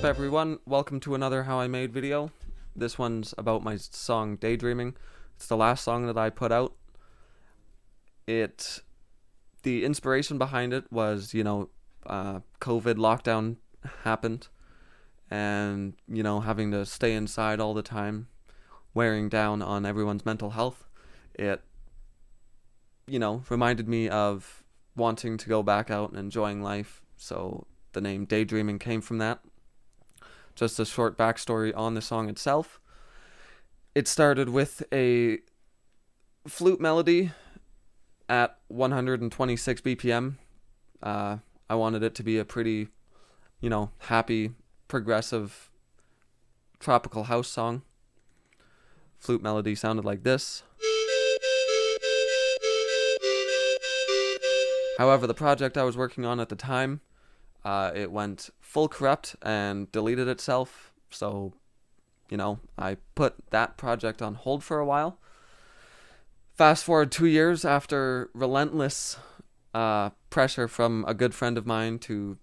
up, everyone? Welcome to another How I Made video. This one's about my song Daydreaming. It's the last song that I put out. The inspiration behind it was, COVID lockdown happened, and, having to stay inside all the time, wearing down on everyone's mental health. It, reminded me of wanting to go back out and enjoying life, so the name Daydreaming came from that. Just a short backstory on the song itself. It started with a flute melody at 126 BPM. I wanted it to be a pretty, happy, progressive, tropical house song. Flute melody sounded like this. However, the project I was working on at the time, it went full corrupt and deleted itself, so, I put that project on hold for a while. Fast forward 2 years after relentless pressure from a good friend of mine to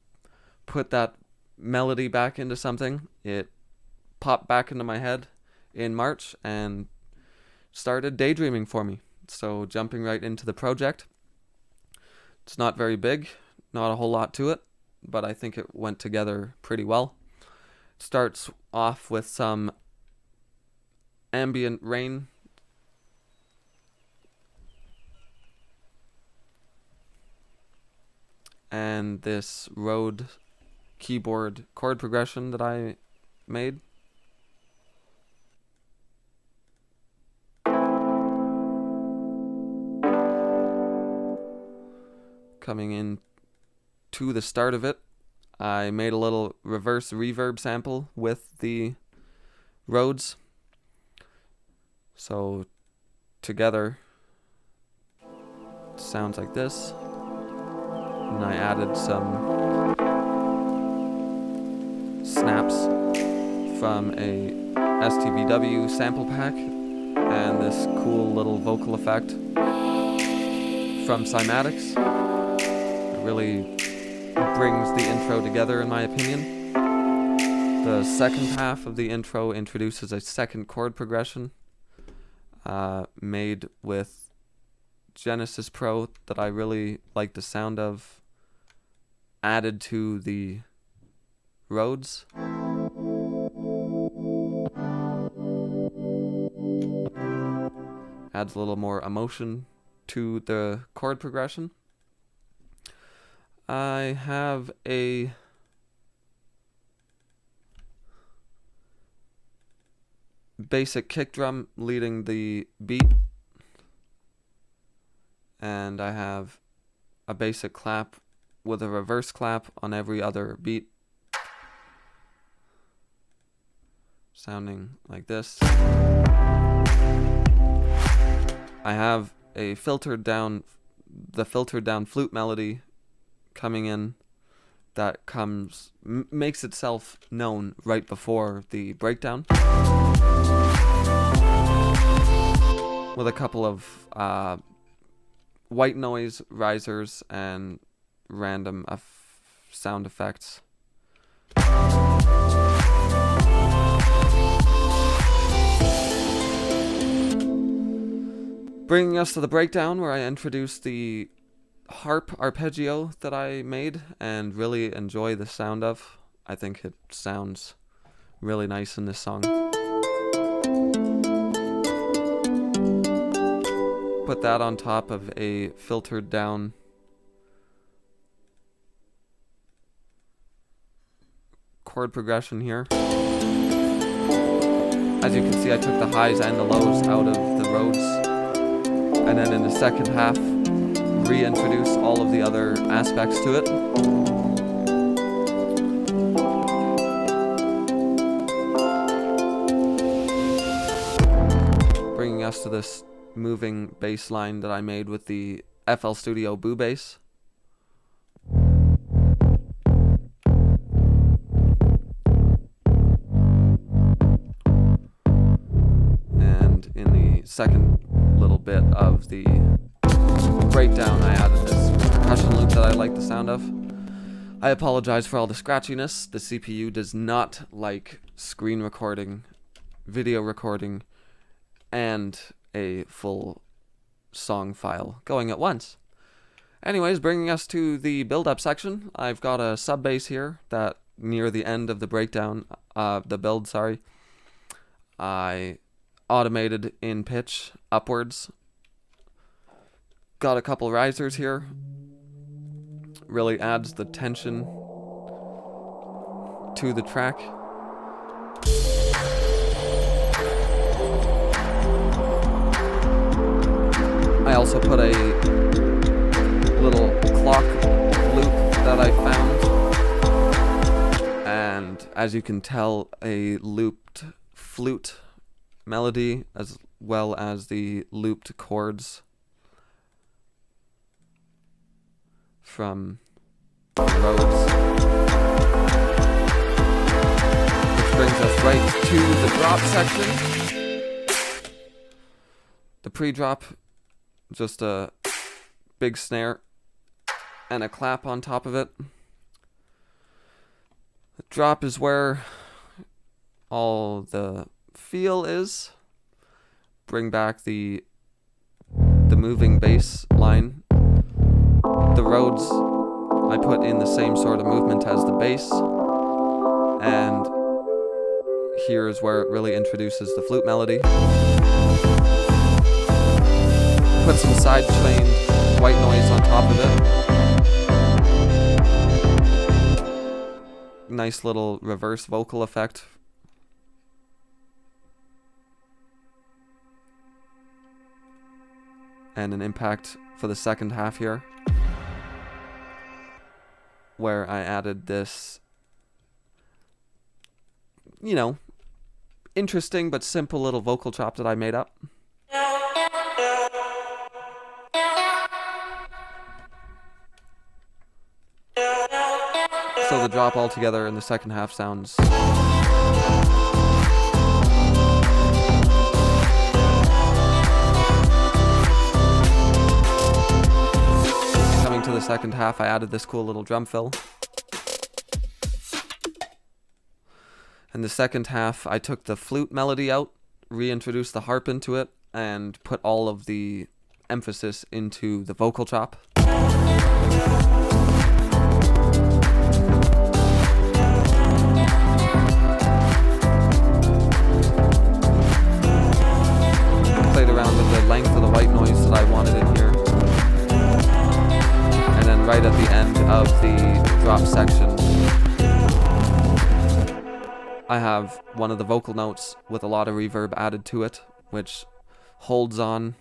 put that melody back into something, it popped back into my head in March and started daydreaming for me. So jumping right into the project. It's not very big, not a whole lot to it, but I think it went together pretty well. It starts off with some ambient rain and this Rode keyboard chord progression that I made. Coming in to the start of it, I made a little reverse reverb sample with the Rhodes. So together it sounds like this. And I added some snaps from a STVW sample pack and this cool little vocal effect from Cymatics. It really brings the intro together, in my opinion. The second half of the intro introduces a second chord progression made with Genesis Pro that I really like the sound of, added to the Rhodes. Adds a little more emotion to the chord progression. I have a basic kick drum leading the beat, and I have a basic clap with a reverse clap on every other beat, sounding like this. I have a filtered down flute melody coming in that makes itself known right before the breakdown, with a couple of white noise risers and random sound effects. Bringing us to the breakdown, where I introduced the harp arpeggio that I made and really enjoy the sound of. I think it sounds really nice in this song. Put that on top of a filtered down chord progression here. As you can see, I took the highs and the lows out of the Rhodes, and then in the second half reintroduce all of the other aspects to it. Bringing us to this moving bass line that I made with the FL Studio Boo Bass. And in the second little bit of the breakdown, I added this percussion loop that I like the sound of. I apologize for all the scratchiness. The CPU does not like screen recording, video recording, and a full song file going at once. Anyways, bringing us to the build-up section, I've got a sub bass here that near the end of the breakdown, the build, I automated in pitch upwards. Got a couple risers here. Really adds the tension to the track. I also put a little clock loop that I found, and as you can tell, a looped flute melody as well as the looped chords from Rhodes, which brings us right to the drop section. The pre-drop, just a big snare and a clap on top of it. The drop is where all the feel is. Bring back the moving bass line. The Rhodes I put in the same sort of movement as the bass, and here is where it really introduces the flute melody. Put some side chain white noise on top of it. Nice little reverse vocal effect. And an impact for the second half here, where I added this, interesting but simple little vocal chop that I made up. So the drop altogether in the second half sounds coming to the second half. I added this cool little drum fill. In the second half, I took the flute melody out, reintroduced the harp into it, and put all of the emphasis into the vocal chop. Played around with the length of the white noise that I wanted in here. And then right at the end of the drop section, I have one of the vocal notes with a lot of reverb added to it, which holds on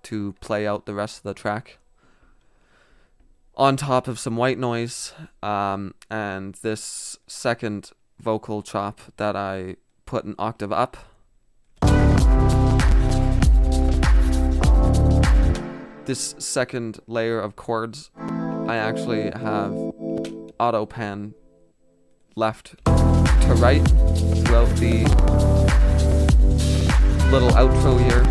to play out the rest of the track. On top of some white noise, and this second vocal chop that I put an octave up. This second layer of chords, I actually have auto pan left to right throughout the little outro here,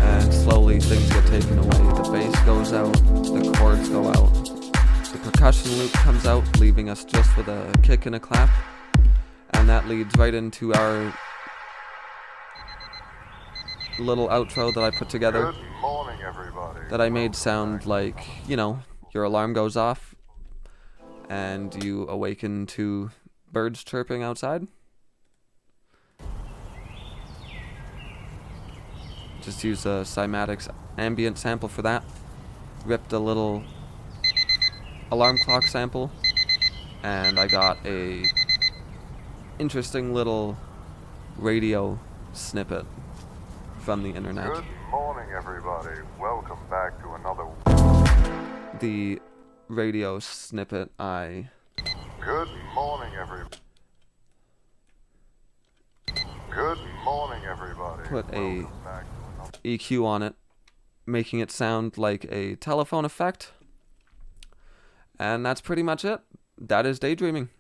and slowly things get taken away. The bass goes out, the chords go out, the percussion loop comes out, leaving us just with a kick and a clap, and that leads right into our little outro that I put together. Good morning, everybody. That I made sound like, your alarm goes off and you awaken to birds chirping outside. Just use a Cymatics ambient sample for that. Ripped a little alarm clock sample, and I got a interesting little radio snippet from the internet. Good morning, everybody. Welcome back to another. The radio snippet I Good morning, everybody. Good morning, everybody. put a Welcome back to another. EQ on it, making it sound like a telephone effect. And that's pretty much it. That is Daydreaming.